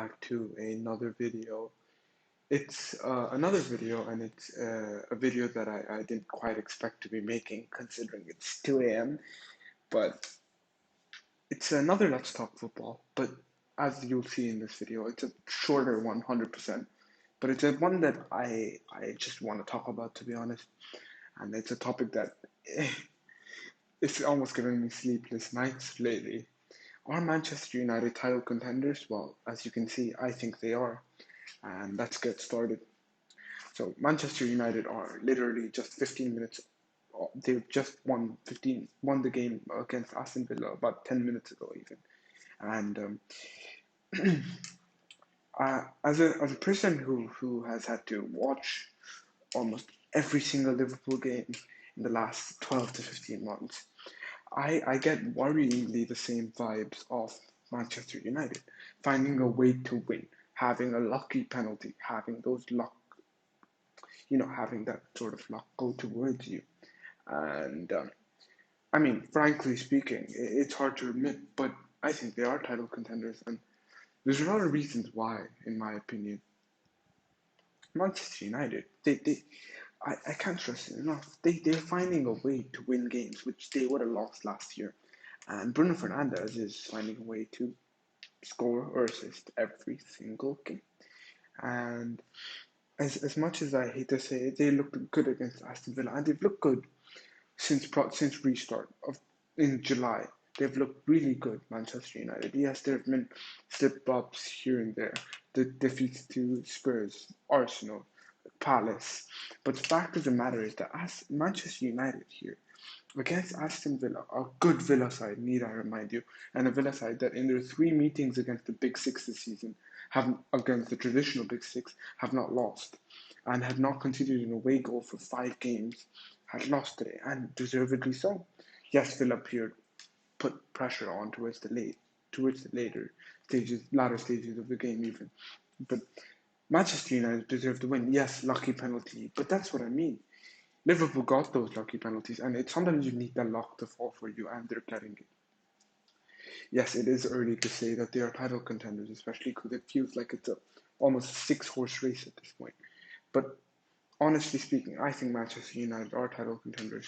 back to another video. It's another video, and it's a video that I didn't quite expect to be making, considering it's 2 a.m. But it's another Let's Talk Football. But as you'll see in this video, it's a shorter one, 100%. But it's a one that I just want to talk about, to be honest. And it's a topic that it's almost giving me sleepless nights lately. Are Manchester United title contenders? Well, as you can see, I think they are. And let's get started. So Manchester United are literally just 15 minutes. They've just won the game against Aston Villa about 10 minutes ago, even. And as a person who has had to watch almost every single Liverpool game in the last 12 to 15 months, I get worryingly the same vibes of Manchester United, finding a way to win, having a lucky penalty, having those luck, having that sort of luck go towards you. And I mean, frankly speaking, it's hard to admit, but I think they are title contenders, and there's a lot of reasons why, in my opinion. Manchester United, I can't stress it enough. They're finding a way to win games, which they would have lost last year. And Bruno Fernandes is finding a way to score or assist every single game. And as much as I hate to say it, they looked good against Aston Villa, and they've looked good since restart of in July. They've looked really good, Manchester United. Yes, there have been slip ups here and there, the defeats to Spurs, Arsenal, Palace. But the fact of the matter is that as Manchester United here against Aston Villa, a good Villa side, need I remind you, and a Villa side that in their three meetings against the Big Six this season, have against the traditional Big Six, have not lost, and have not conceded an away goal for 5 games, had lost today, and deservedly so. Yes, Villa appeared put pressure on towards the latter stages of the game even, but Manchester United deserved to win. Yes, lucky penalty, but that's what I mean. Liverpool got those lucky penalties, and it's sometimes you need that luck to fall for you, and they're getting it. Yes, it is early to say that they are title contenders, especially because it feels like it's almost a six-horse race at this point. But honestly speaking, I think Manchester United are title contenders,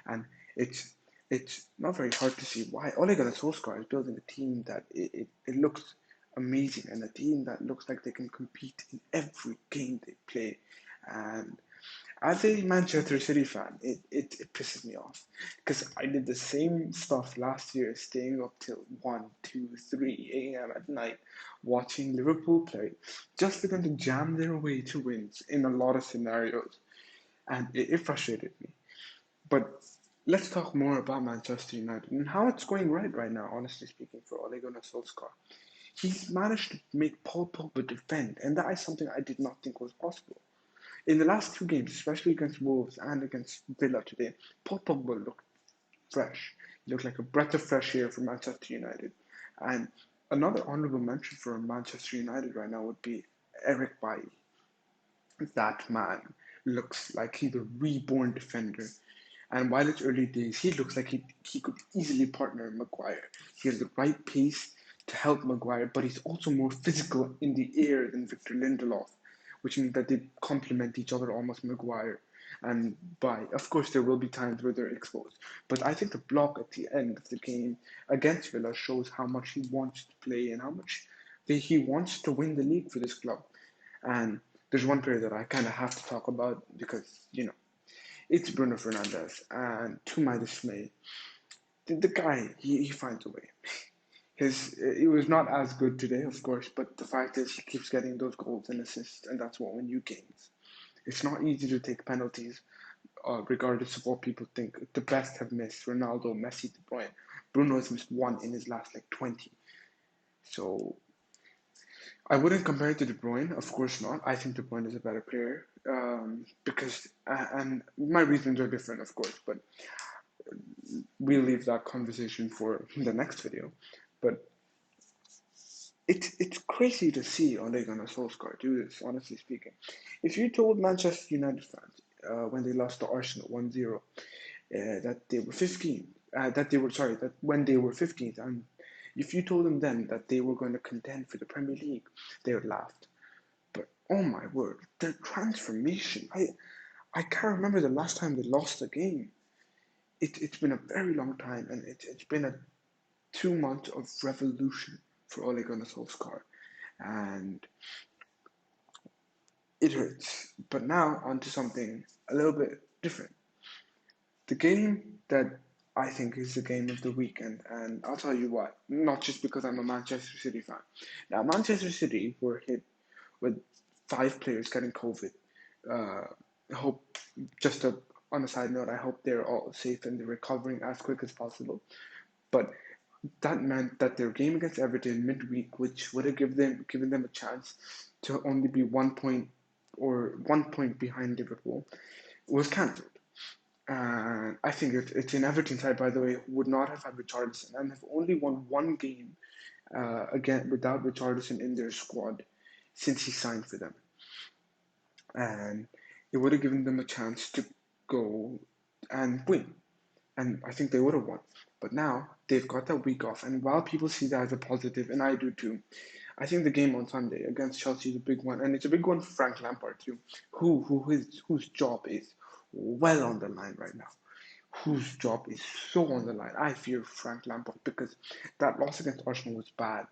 and it's it's not very hard to see why. Ole Gunnar Solskjaer is building a team that it looks amazing, and a team that looks like they can compete in every game they play. And as a Manchester City fan, it pisses me off because I did the same stuff last year, staying up till 1, 2, 3 a.m. at night watching Liverpool play, just for them to jam their way to wins in a lot of scenarios, and it frustrated me. But let's talk more about Manchester United and how it's going right now, honestly speaking, for Ole Gunnar Solskjaer. He's managed to make Paul Pogba defend, and that is something I did not think was possible. In the last 2 games, especially against Wolves and against Villa today, Paul Pogba looked fresh. He looked like a breath of fresh air for Manchester United. And another honourable mention for Manchester United right now would be Eric Bailly. That man looks like he's a reborn defender. And while it's early days, he looks like he could easily partner Maguire. He has the right pace to help Maguire, but he's also more physical in the air than Victor Lindelof, which means that they complement each other almost, Maguire and by. Of course, there will be times where they're exposed, but I think the block at the end of the game against Villa shows how much he wants to play and how much he wants to win the league for this club. And there's one player that I kind of have to talk about because, it's Bruno Fernandes. And to my dismay, the guy, he finds a way. It was not as good today, of course, but the fact is he keeps getting those goals and assists, and that's what win you games. It's not easy to take penalties, regardless of what people think. The best have missed: Ronaldo, Messi, De Bruyne. Bruno has missed one in his last 20. So I wouldn't compare it to De Bruyne, of course not. I think De Bruyne is a better player, because and my reasons are different, of course, but we'll leave that conversation for the next video. But it's crazy to see Ole Gunnar Solskjaer do this, honestly speaking. If you told Manchester United fans when they lost to Arsenal 1-0, that they were 15, that when they were 15th and If you told them then that they were going to contend for the Premier League, they would laugh. But oh my word, their transformation! I can't remember the last time they lost a game. It's been a very long time, and it's been a 2 months of revolution for Ole Gunnar Solskjaer, and it hurts. But now onto something a little bit different. The game that I think is the game of the weekend, and I'll tell you what, not just because I'm a Manchester City fan. Now, Manchester City were hit with 5 players getting COVID. I hope, just on a side note, I hope they're all safe and they're recovering as quick as possible. But that meant that their game against Everton midweek, which would have given them a chance to only be 1 point or 1 point behind Liverpool, was cancelled. And I think it's an Everton side, by the way, who would not have had Richarlison and have only won one game again without Richarlison in their squad since he signed for them. And it would have given them a chance to go and win. And I think they would have won. But now they've got that week off. And while people see that as a positive, and I do too, I think the game on Sunday against Chelsea is a big one. And it's a big one for Frank Lampard too, whose job is well on the line right now. Whose job is so on the line. I fear Frank Lampard because that loss against Arsenal was bad.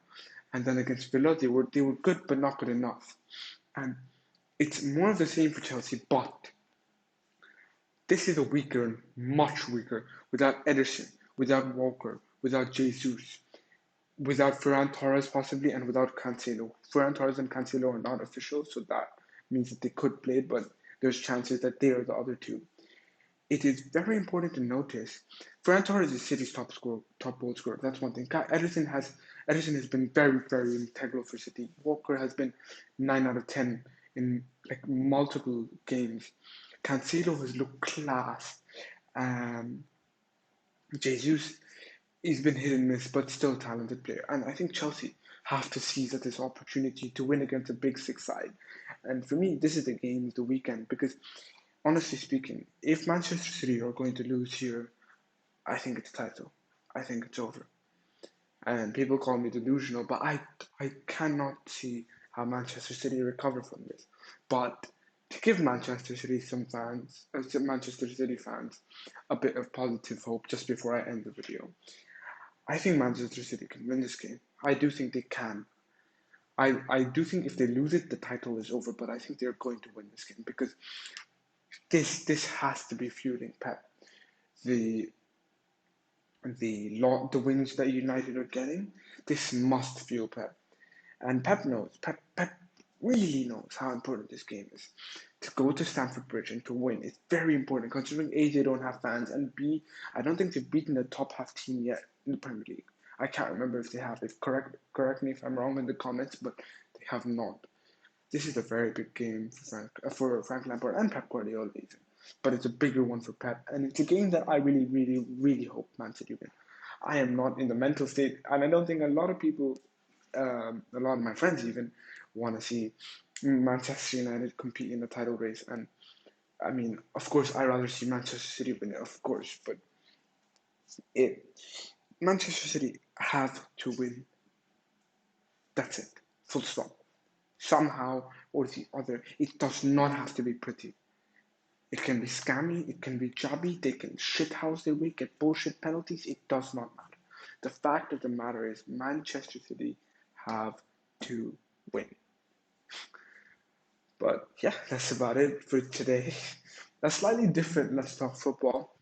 And then against Villa, they were good but not good enough. And it's more of the same for Chelsea, but this is a weaker, much weaker, without Ederson, without Walker, without Jesus, without Ferran Torres possibly, and without Cancelo. Ferran Torres and Cancelo are not official, so that means that they could play, but there's chances that they are the other two. It is very important to notice Ferran Torres is City's top goal scorer. That's one thing. Ederson has been very, very integral for City. Walker has been 9 out of 10 in like multiple games. Cancelo has looked class. Um, Jesus, he's been hit and miss, but still a talented player. And I think Chelsea have to seize at this opportunity to win against a big six side. And for me, this is the game of the weekend because, honestly speaking, if Manchester City are going to lose here, I think it's title. I think it's over. And people call me delusional, but I cannot see how Manchester City recover from this. But to give Manchester City fans, a bit of positive hope just before I end the video, I think Manchester City can win this game. I do think they can. I do think if they lose it, the title is over. But I think they're going to win this game because this has to be fueling Pep. The the wins that United are getting, this must fuel Pep. And Pep knows. Pep really knows how important this game is. To go to Stamford Bridge and to win is very important, considering A, they don't have fans, and B, I don't think they've beaten a top half team yet in the Premier League. I can't remember if they have. If correct me if I'm wrong in the comments, but they have not. This is a very big game for Frank Lampard and Pep Guardiola even. But it's a bigger one for Pep, and it's a game that I really, really, really hope Man City win. I am not in the mental state, and I don't think a lot of people, a lot of my friends even, want to see Manchester United compete in the title race. And I mean, of course, I rather see Manchester City win it, of course, but it Manchester City have to win. That's it. Full stop. Somehow or the other, it does not have to be pretty. It can be scammy, it can be jobby, they can shithouse their way, get bullshit penalties, it does not matter. The fact of the matter is Manchester City have to win. But yeah, that's about it for today. That's slightly different, let's talk football.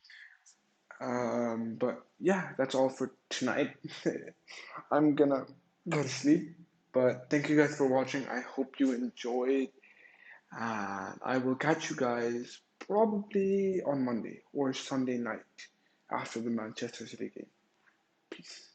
But yeah, that's all for tonight. I'm gonna go to sleep. But thank you guys for watching. I hope you enjoyed. And I will catch you guys probably on Monday or Sunday night after the Manchester City game. Peace.